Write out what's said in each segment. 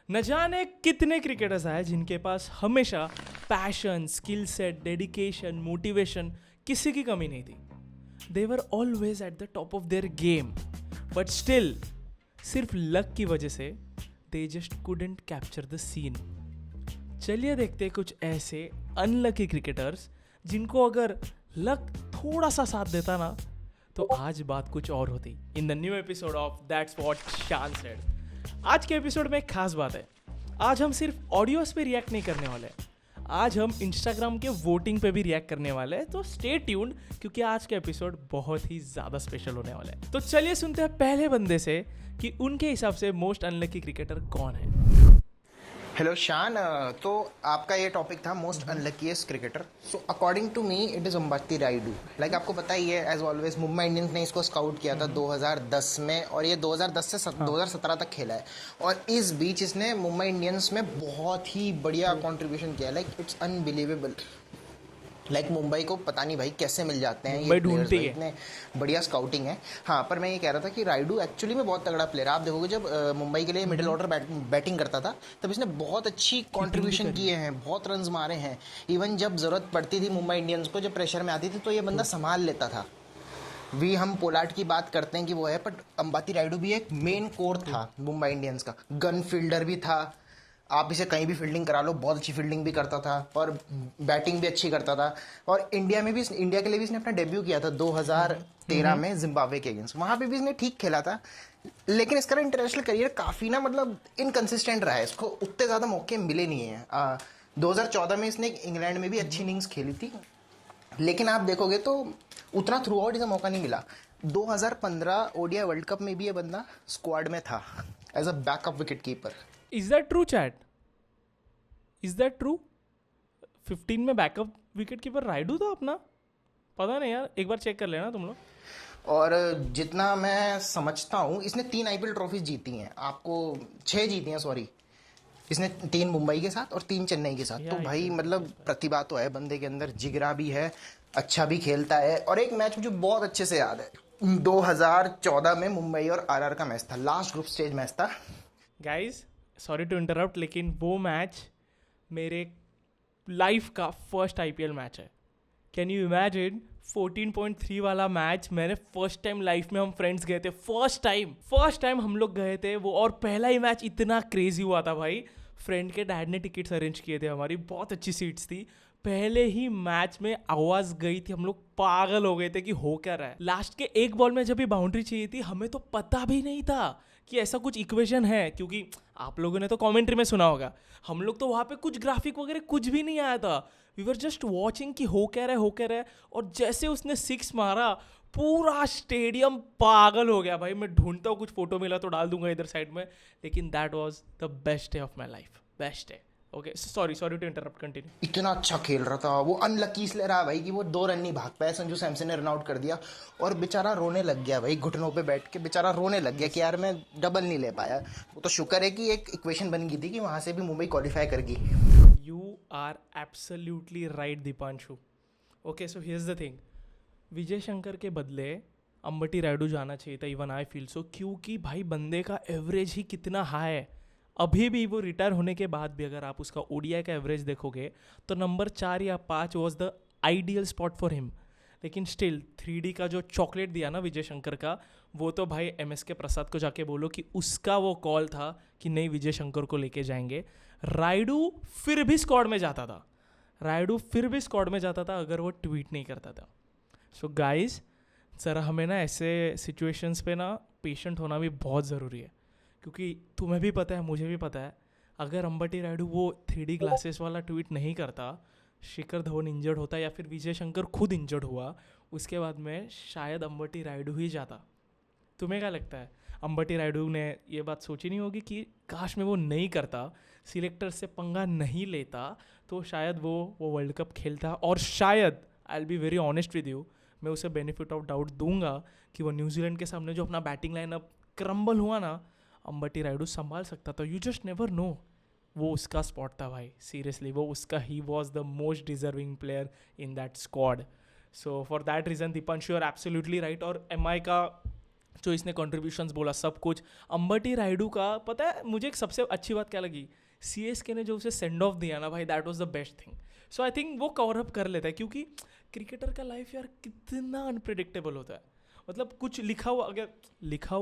न जाने कितने क्रिकेटर्स आए जिनके पास हमेशा passion, skill set, dedication, motivation किसी की कमी नहीं थी. They were always at the top of their game, but still सिर्फ लक की वजह से they just couldn't capture the scene. चलिए देखते हैं कुछ ऐसे अनलकी क्रिकेटर्स जिनको अगर लक थोड़ा सा साथ देता ना तो आज बात कुछ और होती. In the new episode of that's what Shaan said. आज के एपिसोड में एक खास बात है. आज हम सिर्फ ऑडियोज पे रिएक्ट नहीं करने वाले, आज हम इंस्टाग्राम के वोटिंग पे भी रिएक्ट करने वाले हैं. तो स्टे ट्यून्ड क्योंकि आज का एपिसोड बहुत ही ज़्यादा स्पेशल होने वाला है. तो चलिए सुनते हैं पहले बंदे से कि उनके हिसाब से मोस्ट अनलकी क्रिकेटर कौन है. हेलो शान, तो आपका ये टॉपिक था most unluckiest cricketer. So according to me it is Ambati Rayudu. Like आपको पता ही है, एज ऑलवेज मुंबई इंडियंस ने इसको स्काउट किया था 2010 में और ये 2010 से 2017 तक खेला है. और इस बीच इसने मुंबई इंडियंस में बहुत ही बढ़िया कंट्रीब्यूशन किया. Like it's unbelievable. Like Mumbai को पता नहीं भाई कैसे मिल जाते हैं ये प्लेयर्स, इतने बढ़िया स्काउटिंग है. हाँ, पर मैं ये कह रहा था कि रायडू एक्चुअली में बहुत तगड़ा प्लेयर. आप देखोगे जब मुंबई के लिए मिडिल ऑर्डर बैटिंग करता था तब इसने बहुत अच्छी कंट्रीब्यूशन किए हैं, बहुत रन्स मारे हैं. इवन जब जरूरत पड़ती थी मुंबई इंडियंस को, जब प्रेशर में आती थी तो ये बंदा संभाल लेता था. हम पोलार्ड की बात करते हैं कि वो है, बट अंबाती रायडू भी एक मेन कोर था मुंबई इंडियंस का. गन फील्डर भी था. आप इसे कहीं भी फील्डिंग करा लो, बहुत अच्छी फील्डिंग भी करता था और बैटिंग भी अच्छी करता था. और इंडिया के लिए भी इसने अपना डेब्यू किया था 2013 में जिम्बाब्वे के अगेंस्ट. वहां पे भी इसने ठीक खेला था, लेकिन इसका इंटरनेशनल करियर काफी ना मतलब इनकंसिस्टेंट रहा है. इसको उतने ज्यादा मौके मिले नहीं है. 2014 में इसने इंग्लैंड में भी अच्छी इनिंग्स खेली थी, लेकिन आप देखोगे तो उतना थ्रू आउट इसे मौका नहीं मिला. 2015 ओडीआई वर्ल्ड कप में भी ये बंदा स्क्वाड में था as a backup wicket keeper. Is that true chat? Is that true? 15 में बैकअप विकेट कीपर रायडू था अपना? पता नहीं यार, एक बार चेक कर लेना तुम लोग. और जितना मैं समझता हूँ इसने 3 आईपीएल ट्रॉफीज जीती हैं. आपको 6 जीती हैं, सॉरी. इसने 3 मुंबई के साथ और 3 चेन्नई के साथ. तो भाई मतलब प्रतिभा तो है बंदे के अंदर, जिगरा भी है, अच्छा भी खेलता है. और एक मैच मुझे बहुत अच्छे से याद है, 2014 में मुंबई और आरआर का मैच था, लास्ट ग्रुप स्टेज मैच था. गाइज सॉरी टू इंटरप्ट, लेकिन वो मैच मेरे लाइफ का फर्स्ट आईपीएल मैच है. Can you imagine? 14.3 वाला मैच मैंने फर्स्ट टाइम लाइफ में, हम फ्रेंड्स गए थे, फर्स्ट टाइम हम लोग गए थे वो. और पहला ही मैच इतना क्रेजी हुआ था भाई. फ्रेंड के डैड ने टिकट्स अरेंज किए थे, हमारी बहुत अच्छी सीट्स थी. पहले ही मैच में आवाज गई थी, हम लोग पागल हो गए थे कि हो क्या रहा है. लास्ट के एक बॉल में जब भी बाउंड्री चाहिए थी, हमें तो पता भी नहीं था कि ऐसा कुछ इक्वेशन है, क्योंकि आप लोगों ने तो कमेंट्री में सुना होगा. हम लोग तो वहाँ पे कुछ ग्राफिक वगैरह कुछ भी नहीं आया था. वी वर जस्ट वॉचिंग कि हो क्या रहा है. और जैसे उसने 6 मारा, पूरा स्टेडियम पागल हो गया भाई. मैं ढूंढता हूँ, कुछ फोटो मिला तो डाल दूंगा इधर साइड में. लेकिन that was the best day of my life. Best day. Okay, sorry to interrupt, continue. इतना अच्छा खेल रहा था वो. अनलकी इसलिए रहा भाई कि वो 2 रन नहीं भाग पाया. संजू सैमसन ने रन आउट कर दिया और बेचारा रोने लग गया भाई. घुटनों पे बैठ के बेचारा रोने लग गया कि यार मैं डबल नहीं ले पाया. वो तो शुक्र है कि एक इक्वेशन बन गई थी कि वहां से भी मुंबई क्वालिफाई कर गई. You are absolutely right Deepanshu. Okay, so here's the thing. Vijay Shankar के बदले अंबटी रायडू जाना चाहिए था. इवन आई फील सो, क्योंकि भाई बंदे का एवरेज ही कितना हाई है. अभी भी वो रिटायर होने के बाद भी अगर आप उसका ओडीआई का एवरेज देखोगे तो नंबर 4 या 5 was the ideal spot for him. लेकिन स्टिल 3D का जो चॉकलेट दिया ना विजय शंकर का, वो तो भाई MSK प्रसाद को जाके बोलो कि उसका वो कॉल था कि नहीं, विजय शंकर को लेके जाएंगे. रायडू फिर भी स्क्वाड में जाता था अगर वो ट्वीट नहीं करता था. सो गाइज, ज़रा हमें ना ऐसे सिचुएशंस पे ना पेशेंट होना भी बहुत ज़रूरी है, क्योंकि तुम्हें भी पता है, मुझे भी पता है, अगर अंबटी रायडू वो 3D ग्लासेस वाला ट्वीट नहीं करता, शिखर धवन इंजर्ड होता या फिर विजय शंकर खुद इंजर्ड हुआ, उसके बाद में शायद अंबटी रायडू ही जाता. तुम्हें क्या लगता है? अंबटी रायडू ने ये बात सोची नहीं होगी कि काश में वो नहीं करता, सिलेक्टर से पंगा नहीं लेता, तो शायद वो वर्ल्ड कप खेलता. और शायद, आई will be very honest with you, मैं उसे बेनिफिट ऑफ डाउट दूंगा कि वो न्यूजीलैंड के सामने जो अपना बैटिंग लाइनअप क्रम्बल हुआ ना, अंबटी रायडू संभाल सकता था. You just never know. वो उसका स्पॉट था भाई, सीरियसली वो उसका. He was the most deserving player in that squad. So for that reason Deepanshu, you are absolutely right. और MI का जो इसने कॉन्ट्रीब्यूशंस बोला सब कुछ। अंबटी रायडू का पता है मुझे एक सबसे अच्छी बात क्या लगी, CSK ने जो उसे सेंड ऑफ दिया ना भाई, that was the best thing. So I think वो कवर अप कर लेता है, क्योंकि क्रिकेटर का लाइफ यार कितना अनप्रिडिक्टेबल होता है। मतलब कुछ लिखा हुआ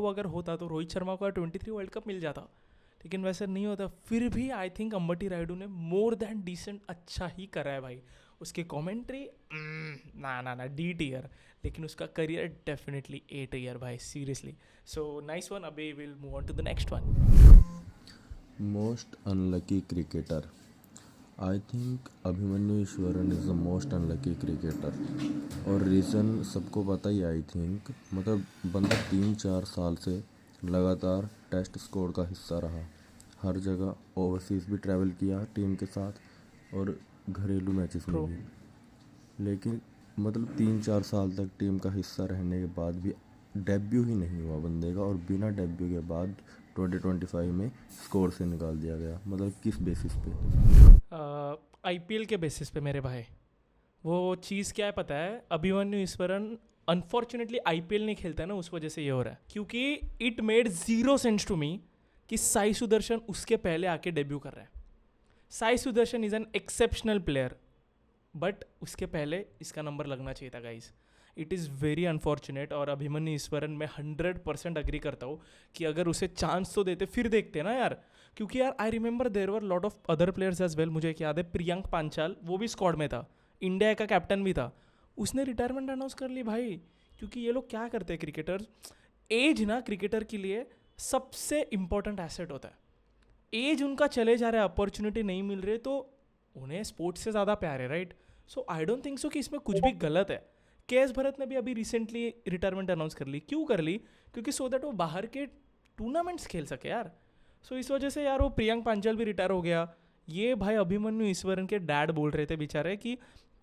अगर होता तो रोहित शर्मा को 23 वर्ल्ड कप मिल जाता, लेकिन वैसे नहीं होता। फिर भी आई थिंक अंबटी रायडू ने मोर देन डिसेंट अच्छा ही करा है भाई। उसकी कमेंट्री ना D टियर, लेकिन उसका करियर डेफिनेटली A टियर भाई, सीरियसली। So nice one. अभी will move on to the next one. Most unlucky cricketer, I think Abhimanyu Easwaran is the most unlucky cricketer. और रीज़न सबको पता ही आई थिंक, मतलब बंदा 3-4 साल से लगातार टेस्ट स्क्वाड का हिस्सा रहा, हर जगह ओवरसीज़ भी ट्रैवल किया टीम के साथ और घरेलू मैचेस में भी, लेकिन मतलब 3-4 साल तक टीम का हिस्सा रहने के बाद भी डेब्यू ही नहीं हुआ बंदे का, और बिना डेब्यू के बाद 2025 में स्कोर से निकाल दिया गया। मतलब किस बेसिस पे? IPL के बेसिस पे मेरे भाई। वो चीज़ क्या है पता है, अभिमन्यु ईश्वरन अनफॉर्चुनेटली IPL नहीं खेलता है ना, उस वजह से ये हो रहा है। क्योंकि it made 0 sense to me कि साई सुदर्शन उसके पहले आके डेब्यू कर रहा है। Sai Sudarshan is an exceptional player, but उसके पहले इसका नंबर लगना चाहिए था guys. It is very unfortunate. और अभिमन्यु ईश्वरन मैं 100% अग्री करता हूँ कि अगर उसे चांस तो देते, फिर देखते ना यार। क्योंकि यार I remember there were lot of other players as well. मुझे एक याद है प्रियंक पांचाल, वो भी स्क्वाड में था, इंडिया का कैप्टन भी था, उसने रिटायरमेंट अनाउंस कर ली भाई। क्योंकि ये लोग क्या करते हैं क्रिकेटर्स, एज ना क्रिकेटर के लिए सबसे इंपॉर्टेंट एसेट होता है। एज उनका चले जा रहा है, अपॉर्चुनिटी नहीं मिल रही, तो उन्हें स्पोर्ट्स से ज़्यादा प्यार है, right. So I don't think सो कि इसमें कुछ भी गलत है। KS भरत ने भी अभी रिसेंटली रिटायरमेंट अनाउंस कर ली। क्यों कर ली? क्योंकि सो दैट वो बाहर के टूर्नामेंट्स खेल सके यार। सो इस वजह से यार वो प्रियंक पांचाल भी रिटायर हो गया। ये भाई अभिमन्यु ईश्वरन के डैड बोल रहे थे बेचारे कि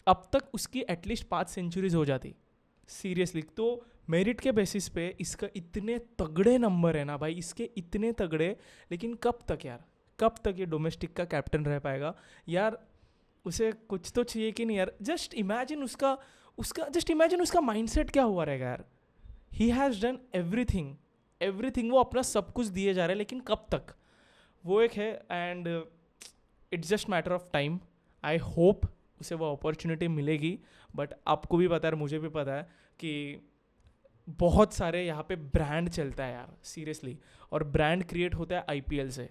अब तक उसकी एटलीस्ट 5 सेंचुरीज हो जाती, सीरियसली। तो मेरिट के बेसिस पे इसका इतने तगड़े नंबर है ना भाई, इसके इतने तगड़े, लेकिन कब तक यार, कब तक ये डोमेस्टिक का कैप्टन रह पाएगा यार। उसे कुछ तो चाहिए कि नहीं यार। जस्ट इमेजिन उसका माइंडसेट क्या हुआ रहेगा यार। ही हैज़ डन एवरीथिंग, वो अपना सब कुछ दिए जा रहे हैं, लेकिन कब तक, वो एक है। And it's just matter of time. I hope उसे वो अपॉर्चुनिटी मिलेगी। बट आपको भी पता है, मुझे भी पता है कि बहुत सारे यहाँ पे ब्रांड चलता है यार, सीरियसली। और ब्रांड क्रिएट होता है IPL से,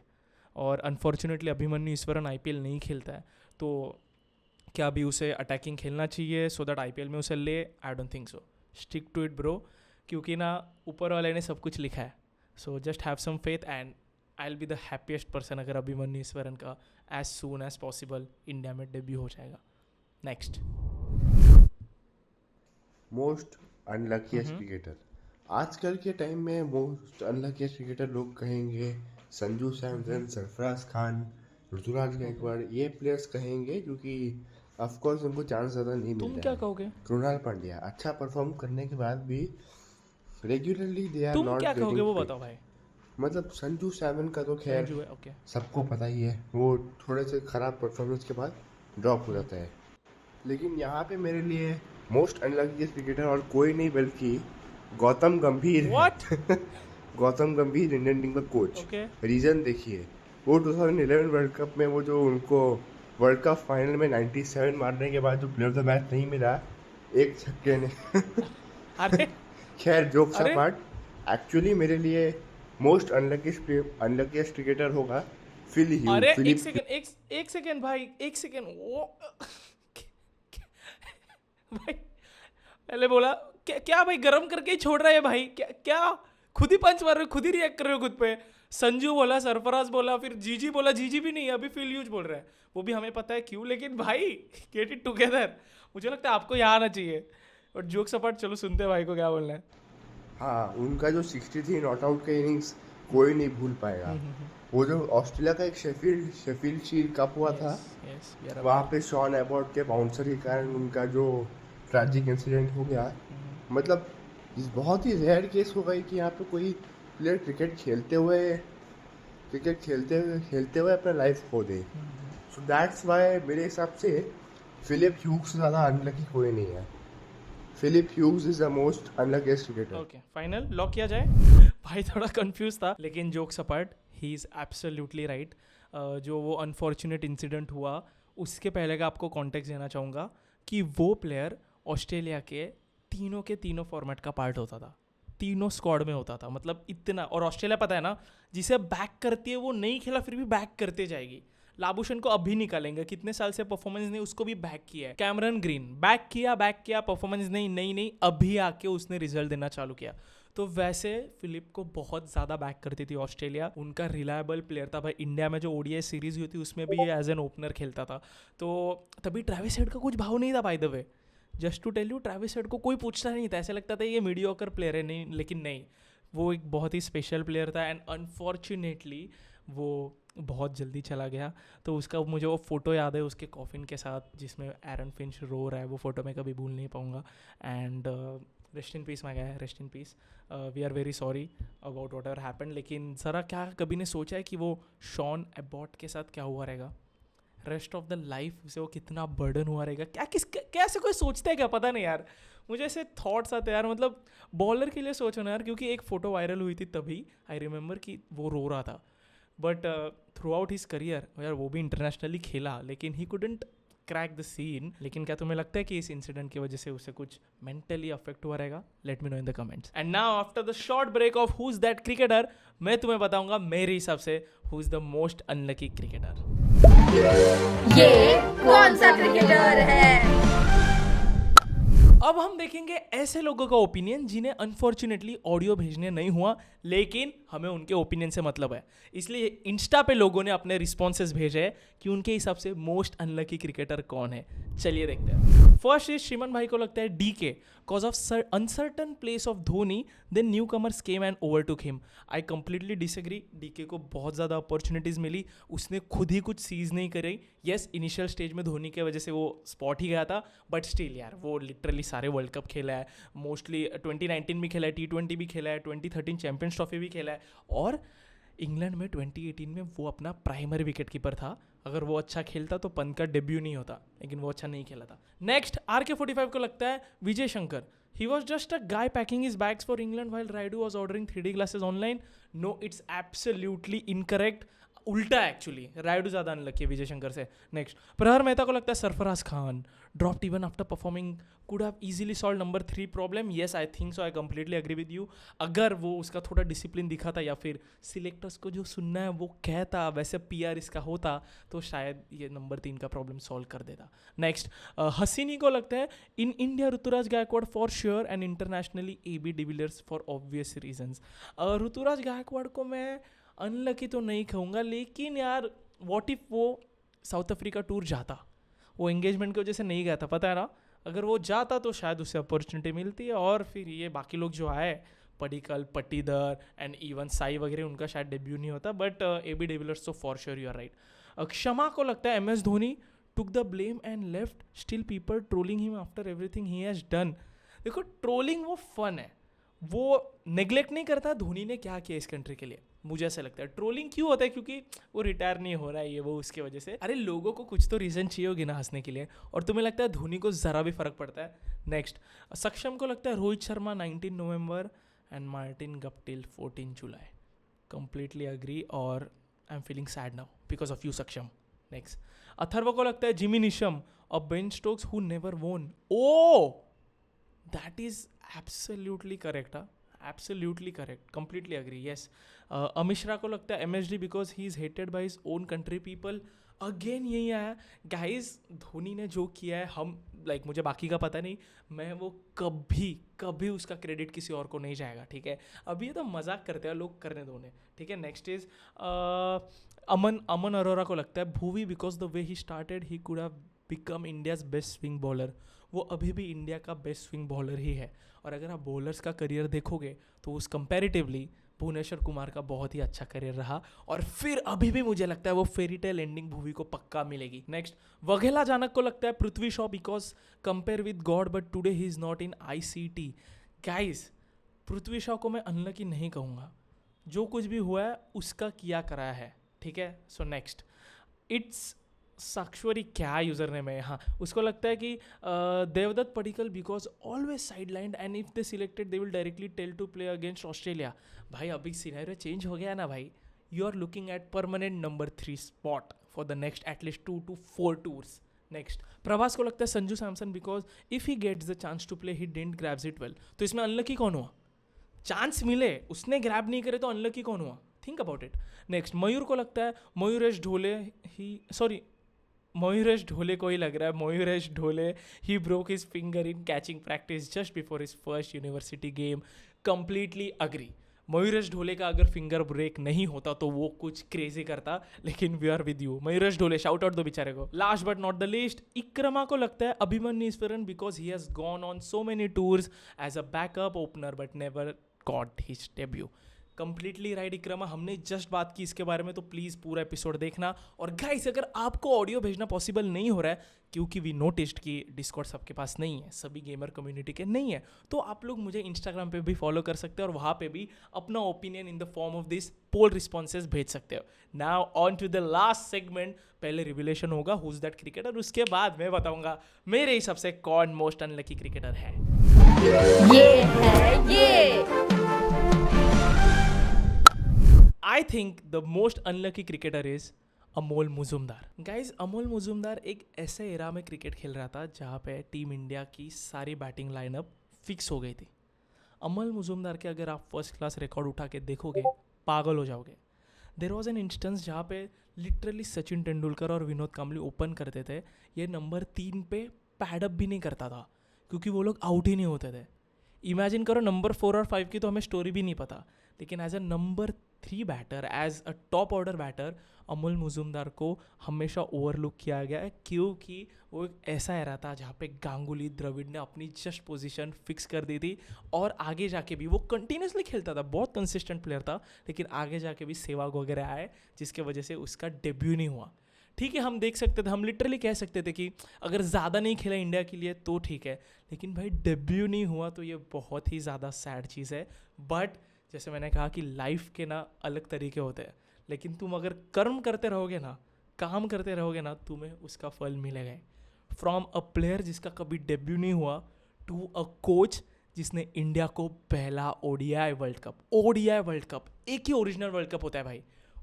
और अनफॉर्चुनेटली अभिमन्यु ईश्वरन IPL नहीं खेलता है। तो क्या अभी उसे अटैकिंग खेलना चाहिए सो दैट IPL में उसे ले? I don't think so. Stick to it bro, क्योंकि ना ऊपर वाले ने सब कुछ लिखा है। So just have some faith and I will be the happiest person अगर अभिमन्यु ईश्वरन का as soon as possible India में डेब्यू हो जाएगा। Next, most unluckiest cricketer. आजकल के टाइम में मोस्ट अनलकीस्ट क्रिकेटर लोग कहेंगे संजू सैमसन, सरफराज खान, ऋतुराज गायकवाड़, ये प्लेयर्स कहेंगे क्योंकि ऑफ कोर्स उनको चांस ज़्यादा नहीं मिलता है। तुम क्या कहोगे? कृणाल पांड्या अच्छा परफॉर्म करने के बाद भी रेगुलरली दे आर तुम नॉट क्या कहोगे वो गेटिंग बताओ भाई। मतलब संजू सैमसन का तो खैर संजू है, ओके। सबको पता ही है, वो थोड़े से खराब परफॉर्मेंस के बाद ड्रॉप हो जाता है। लेकिन यहाँ पे मेरे लिए मोस्ट अनलकीस्ट क्रिकेटर और कोई नहीं बल्कि गौतम गंभीर है। What? गौतम गंभीर इंडियन टीम का कोच। Okay. रीजन देखिए, वो 2011 वर्ल्ड कप में वो जो उनको वर्ल्ड कप फाइनल में 97 मारने के बाद जो प्लेयर ऑफ द मैच नहीं मिला एक छक्के ने अरे खैर जोक्स अरे! अपार्ट, एक्चुअली मेरे लिए मोस्ट अनलकीस्ट क्रिकेटर होगा फिल ह्यूज। अरे फिलिप एक सेकेंड भाई, एक सेकेंड। वो भाई पहले बोला क्या भाई, गरम करके ही छोड़ रहा है भाई। क्या खुद ही पंच मार रहे हो, खुद ही रिएक्ट कर रहे हो खुद पे। संजू बोला, सरफराज बोला, फिर जीजी बोला, जीजी भी नहीं, अभी फिल ह्यूज बोल रहा है। वो भी हमें पता है क्यों, लेकिन भाई गेट इट टुगेदर। मुझे लगता है आपको यहाँ आना चाहिए। और जोक्स अपार्ट, चलो सुनते हैं भाई को क्या बोलना है। हाँ, उनका जो 63 नॉट आउट का इनिंग्स कोई नहीं भूल पाएगा। वो जो ऑस्ट्रेलिया का एक शेफील्ड शील्ड कप हुआ था, वहाँ पे शॉन एबॉट के बाउंसर के कारण उनका जो ट्रैजिक इंसिडेंट हो गया, मतलब बहुत ही रेयर केस हो गई कि यहाँ पे कोई प्लेयर क्रिकेट खेलते हुए अपना लाइफ खो दे। सो दैट्स वाई मेरे हिसाब से फिलिप ह्यूज से ज़्यादा अनलकी कोई नहीं है। Phillip Hughes is the most unluckiest cricketer. Okay final lock किया जाए। भाई थोड़ा कंफ्यूज था, लेकिन jokes apart he is absolutely right. जो वो अनफॉर्चुनेट इंसिडेंट हुआ उसके पहले का आपको कॉन्टेक्स्ट देना चाहूँगा कि वो प्लेयर ऑस्ट्रेलिया के तीनों फॉर्मेट का पार्ट होता था, तीनों स्क्वाड में होता था। मतलब इतना, और ऑस्ट्रेलिया पता है ना जिसे बैक करती है वो नहीं खेला फिर भी बैक करते जाएगी। लाबुशन को अभी निकालेंगे, कितने साल से परफॉर्मेंस नहीं, उसको भी बैक किया है। कैमरन ग्रीन बैक किया परफॉर्मेंस नहीं, अभी आके उसने रिजल्ट देना चालू किया। तो वैसे फिलिप को बहुत ज़्यादा बैक करती थी ऑस्ट्रेलिया, उनका रिलायबल प्लेयर था भाई। इंडिया में जो ओडीआई सीरीज हुई थी उसमें भी ये एज एन ओपनर खेलता था, तो तभी ट्रेविस हेड का कुछ भाव नहीं था by the way. Just to tell you, Travis Head को कोई पूछता नहीं था, ऐसे लगता था ये मीडियोकर प्लेयर है, नहीं, लेकिन नहीं, वो एक बहुत ही स्पेशल प्लेयर था। एंड अनफॉर्चुनेटली वो बहुत जल्दी चला गया। तो उसका मुझे वो फ़ोटो याद है उसके कॉफिन के साथ जिसमें एरन फिंच रो रहा है, वो फ़ोटो मैं कभी भूल नहीं पाऊँगा। एंड रेस्ट इन पीस, मैं गया, rest in peace. We are very sorry about whatever happen. लेकिन ज़रा क्या कभी ने सोचा है कि वो शॉन एबॉट के साथ क्या हुआ रहेगा, रेस्ट ऑफ द लाइफ से वो कितना बर्डन हुआ रहेगा, कैसे कोई सोचता है क्या, पता नहीं यार। मुझे ऐसे थॉट्स आते हैं यार, मतलब बॉलर के लिए सोचो ना यार, क्योंकि एक फ़ोटो वायरल हुई थी तभी आई रिमेंबर कि वो रो रहा था। But throughout his career यार वो भी इंटरनेशनली खेला, लेकिन he couldn't crack the scene. लेकिन क्या तुम्हें लगता है कि इस इंसिडेंट की वजह से उसे कुछ मेंटली अफेक्ट हुआ रहेगा? Let me know in the comments. And now after the short break of who is that cricketer, मैं तुम्हें बताऊंगा मेरे हिसाब से who is the most unlucky cricketer. ये कौन सा क्रिकेटर है? अब हम देखेंगे ऐसे लोगों का ओपिनियन जिन्हें अनफॉर्चुनेटली ऑडियो भेजने नहीं हुआ, लेकिन हमें उनके ओपिनियन से मतलब है। इसलिए इंस्टा पे लोगों ने अपने रिस्पॉन्सेज भेजे हैं कि उनके हिसाब से मोस्ट अनलकी क्रिकेटर कौन है। चलिए देखते हैं। फर्स्ट इज श्रीमन भाई को लगता है DK, cause of uncertain place of Dhoni, then newcomers came and overtook him. I completely disagree. DK को बहुत ज़्यादा अपॉर्चुनिटीज़ मिली, उसने खुद ही कुछ सीज नहीं करी। येस, इनिशियल स्टेज में धोनी की वजह से वो स्पॉट ही गया था, बट स्टिल यार वो लिटरली सारे वर्ल्ड कप खेला है, मोस्टली 2019 भी खेला है, T20 भी खेला है, 2013 चैंपियंस ट्रॉफी भी खेला है, और इंग्लैंड में 2018 में वो अपना प्राइमरी विकेट कीपर था। अगर वो अच्छा खेलता तो पंत का डेब्यू नहीं होता, लेकिन वो अच्छा नहीं खेला था। नेक्स्ट RK45 को लगता है Vijay Shankar, he was just a guy packing his bags for England while Raidu was ordering 3D glasses online. No, it's absolutely incorrect. उल्टा एक्चुअली, रायडू ज़्यादा अनलकी है विजय शंकर से। नेक्स्ट प्रहर मेहता को लगता है Sarfaraz Khan dropped even after performing, could have easily solve number 3 problem. Yes, I think so, I completely agree with you. अगर वो उसका थोड़ा डिसिप्लिन दिखा था या फिर सिलेक्टर्स को जो सुनना है वो कहता, वैसे PR इसका होता, तो शायद ये नंबर 3 का प्रॉब्लम सॉल्व कर देता। नेक्स्ट हसीनी को लगता है in India Ruturaj Gaikwad for sure and internationally AB de Villiers for obvious reasons. Ruturaj Gaikwad को मैं अनलकी तो नहीं कहूँगा, लेकिन यार व्हाट इफ वो साउथ अफ्रीका टूर जाता, वो एंगेजमेंट की वजह से नहीं गया था, पता है ना। अगर वो जाता तो शायद उसे अपॉर्चुनिटी मिलती है, और फिर ये बाकी लोग जो आए पडिक्कल, पट्टीदर एंड इवन साई वगैरह, उनका शायद डेब्यू नहीं होता। बट AB डिविलियर्स तो for sure you are right. Kshama को लगता है MS Dhoni took the blame and left, still people trolling him after everything he has done. देखो, ट्रोलिंग वो फन है, वो नेग्लेक्ट नहीं करता धोनी ने क्या किया इस कंट्री के लिए। मुझे ऐसा लगता है ट्रोलिंग क्यों होता है, क्योंकि वो रिटायर नहीं हो रहा है, ये वो उसके वजह से। अरे लोगों को कुछ तो रीज़न चाहिए होगी ना हंसने के लिए, और तुम्हें लगता है धोनी को ज़रा भी फर्क पड़ता है। नेक्स्ट सक्षम को लगता है रोहित शर्मा 19 नवंबर एंड मार्टिन गप्टिल 14 जुलाई। कंप्लीटली अग्री, और I am feeling sad now because of you Saksham. Next Atharv को लगता है Jimmy Neesham, a Ben Stokes who never won. Oh that is absolutely correct, absolutely correct, completely agree. Yes, Amishra को लगता है MSD because he is hated by his own country people. Again यही आया guys, Dhoni ने जो किया है, हम मुझे बाकी का पता नहीं, मैं वो कभी उसका क्रेडिट किसी और को नहीं जाएगा, ठीक है। अभी ये तो मजाक करते हैं लोग, करने दो उन्हें, ठीक है। नेक्स्ट इज अमन अरोरा को लगता है Bhuvi because the way he started he could have become India's best swing bowler. वो अभी भी इंडिया का बेस्ट स्विंग बॉलर ही है, और अगर आप बॉलर्स का करियर देखोगे तो उस कंपैरेटिवली भुवनेश्वर कुमार का बहुत ही अच्छा करियर रहा, और फिर अभी भी मुझे लगता है वो फेरी टेल एंडिंग भूवी को पक्का मिलेगी। नेक्स्ट वघेला जानक को लगता है Prithvi Shaw because compare with God but today he is not in ICT। Guys, Prithvi Shaw को मैं अनलकी नहीं कहूँगा, जो कुछ भी हुआ है उसका किया कराया है, ठीक है। सो नेक्स्ट इट्स साक्षरी क्या यूज़र नेम है, हाँ उसको लगता है कि Devdutt Padikkal because always side line and if they selected they will directly tell to play against Australia. भाई अभी सिनेरियो चेंज हो गया ना भाई, you are looking at permanent number 3 spot for the next at least 2 to 4 tours. Next Prabhas को लगता है Sanju Samson because if he gets the chance to play he didn't grabs it well. तो इसमें अनलकी कौन हुआ? चांस मिले उसने ग्रैब नहीं करे तो अनलकी कौन हुआ? Think about it. नेक्स्ट मयूर को लगता है मयूरेश ढोले को ही लग रहा है Mayuresh Dhole he broke his finger in catching practice just before his first university game. Completely agree. Mayuresh Dhole का अगर फिंगर ब्रेक नहीं होता तो वो कुछ क्रेजी करता, लेकिन we are with you Mayuresh Dhole, shout out दो बेचारे को। Last but not the least Ikrama को लगता है Abhimanyu Easwaran because he has gone on so many tours as a backup opener but never got his debut. Completely right Ikrama, हमने just बात की इसके बारे में, तो प्लीज़ पूरा एपिसोड देखना। और गाइस अगर आपको ऑडियो भेजना पॉसिबल नहीं हो रहा है क्योंकि वी नोटिस्ड कि डिस्कॉर्ड सबके पास नहीं है, सभी गेमर कम्युनिटी के नहीं है, तो आप लोग मुझे इंस्टाग्राम पे भी फॉलो कर सकते हो और वहाँ पे भी अपना opinion in the form of this poll responses भेज सकते हो। Now on to the last segment. पहले रिविलेशन होगा हु इज दैट क्रिकेटर, उसके बाद मैं बताऊंगा मेरे हिसाब से कौन मोस्ट अनलकी क्रिकेटर है। I think the most unlucky cricketer is Amol Muzumdar. Guys Amol Muzumdar एक ऐसे एरा में क्रिकेट खेल रहा था जहाँ पे टीम इंडिया की सारी बैटिंग लाइनअप फिक्स हो गई थी। अमोल मुजुमदार के अगर आप फर्स्ट क्लास रिकॉर्ड उठा के देखोगे पागल हो जाओगे। देर वॉज एन इंस्टेंस जहाँ पे लिटरली सचिन तेंदुलकर और विनोद कांबली ओपन करते थे, ये नंबर 3 पे पैडअप भी नहीं करता था क्योंकि वो लोग आउट ही नहीं होते थे। इमेजिन करो नंबर 4 और 5 की तो हमें स्टोरी भी नहीं पता, लेकिन as a number 3 batter, as a top order batter, Amol Muzumdar को हमेशा ओवरलुक किया गया है क्योंकि वो एक ऐसा एरा था जहाँ पे गांगुली द्रविड़ ने अपनी जस्ट पोजीशन फिक्स कर दी थी और आगे जाके भी वो कंटिन्यूसली खेलता था, बहुत कंसिस्टेंट प्लेयर था, लेकिन आगे जाके भी सहवाग वगैरह आए जिसके वजह से उसका डेब्यू नहीं हुआ। ठीक है, हम देख सकते थे, हम लिटरली कह सकते थे कि अगर ज़्यादा नहीं खेला इंडिया के लिए तो ठीक है, लेकिन भाई डेब्यू नहीं हुआ तो ये बहुत ही ज़्यादा सैड चीज़ है। बट जैसे मैंने कहा कि लाइफ के ना अलग तरीके होते हैं, लेकिन तुम अगर कर्म करते रहोगे ना, काम करते रहोगे ना, तुम्हें उसका फल मिलेगा। फ्रॉम अ प्लेयर जिसका कभी डेब्यू नहीं हुआ टू अ कोच जिसने इंडिया को पहला ओडीआई वर्ल्ड कप, एक ही ओरिजिनल वर्ल्ड कप होता है भाई,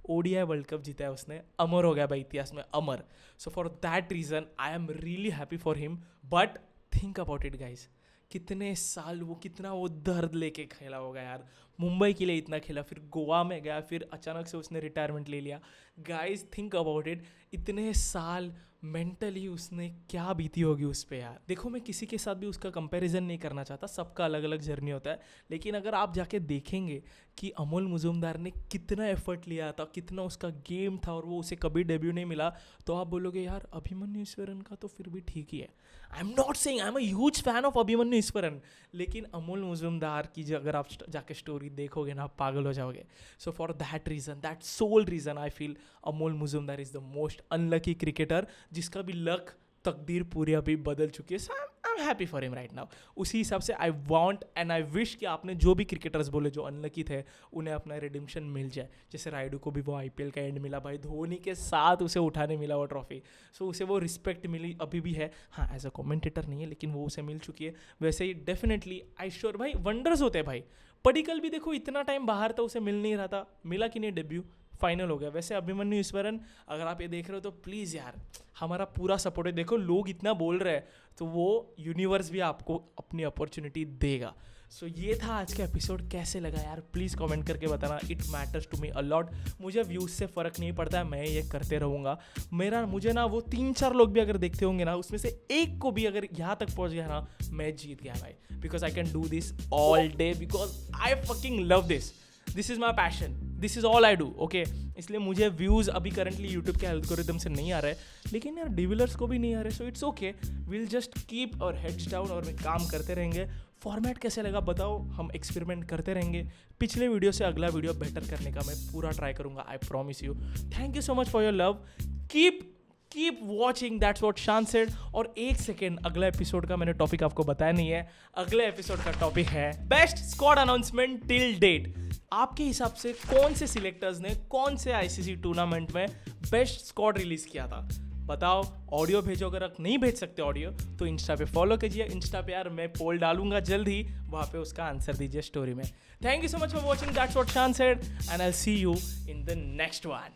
ओडीआई वर्ल्ड कप जीता है उसने, अमर हो गया भाई इतिहास में, अमर। So for that reason I am really happy for him. But think about it guys, कितने साल कितना वो दर्द लेके खेला होगा यार, मुंबई के लिए इतना खेला, फिर गोवा में गया, फिर अचानक से उसने रिटायरमेंट ले लिया। गाइज थिंक अबाउट इट, इतने साल मेंटली उसने क्या बीती होगी उस पर यार। देखो मैं किसी के साथ भी उसका कंपैरिजन नहीं करना चाहता, सबका अलग अलग जर्नी होता है, लेकिन अगर आप जाके देखेंगे कि अमोल मुजुमदार ने कितना एफर्ट लिया था, कितना उसका गेम था और वो उसे कभी डेब्यू नहीं मिला, तो आप बोलोगे यार अभिमन्यु ईश्वरन का तो फिर भी ठीक ही है। I am not saying I am a huge fan of Abhimanyu Eswaran, लेकिन अमोल मुजुमदार की अगर आप जाके स्टोरी देखोगे ना, आप पागल हो जाओगे। So for that reason, that sole reason, I feel Amol Muzumdar is the most unlucky cricketer जिसका भी लक तकदीर पूरी अभी बदल चुकी है। So I am happy for him right now. उसी हिसाब से I want and I wish कि आपने जो भी क्रिकेटर्स बोले जो अनलकी थे उन्हें अपना रिडेम्पशन मिल जाए। जैसे रायडू को भी वो आईपीएल का एंड मिला भाई, धोनी के साथ उसे उठाने मिला वो ट्रॉफी, सो उसे वो रिस्पेक्ट मिली, अभी भी है। हाँ एज अ कमेंटेटर नहीं है, लेकिन वो उसे मिल चुकी है। वैसे ही डेफिनेटली आई श्योर भाई वंडर्स होते हैं भाई। पडिक्कल भी देखो इतना टाइम बाहर था, उसे मिल नहीं रहा था, मिला कि नहीं, डेब्यू फाइनल हो गया। वैसे अभिमन्यु ईश्वरन अगर आप ये देख रहे हो तो प्लीज़ यार हमारा पूरा सपोर्ट है। देखो लोग इतना बोल रहे हैं तो वो यूनिवर्स भी आपको अपनी अपॉर्चुनिटी देगा। सो ये था आज का एपिसोड, कैसे लगा यार प्लीज़ कमेंट करके बताना, it matters to me a lot. मुझे व्यूज़ से फ़र्क नहीं पड़ता है, मैं ये करते रहूँगा। मुझे ना वो 3-4 लोग भी अगर देखते होंगे ना, उसमें से एक को भी अगर यहाँ तक पहुँच गया ना, मैं जीत गया भाई, because I can do this all day, because I fucking love this is my passion, this is all I do, okay. इसलिए मुझे व्यूज़ अभी करंटली यूट्यूब के एल्गोरिथम से नहीं आ रहा है, लेकिन यार डिविलर्स को भी नहीं आ रहे, so it's okay, will just keep और हेड्स डाउन और काम करते रहेंगे। फॉर्मेट कैसे लगा बताओ, हम एक्सपेरिमेंट करते रहेंगे। पिछले वीडियो से अगला वीडियो बेटर करने का मैं पूरा ट्राई करूँगा, I promise you. Thank you so much for your love, keep watching, that's what Shaan said. और एक सेकेंड, अगला एपिसोड का मैंने टॉपिक आपको बताया नहीं है। अगले एपिसोड का टॉपिक है best squad announcement till date. आपके हिसाब से कौन से सिलेक्टर्स ने कौन से आईसीसी टूर्नामेंट में बेस्ट स्क्वाड रिलीज किया था? बताओ ऑडियो भेजो, अगर आप नहीं भेज सकते ऑडियो तो इंस्टा पे फॉलो कीजिए। इंस्टा पे यार मैं पोल डालूंगा जल्द ही, वहाँ पे उसका आंसर दीजिए स्टोरी में। Thank you so much for watching, that's what Shaan said, and I will see you in the next one.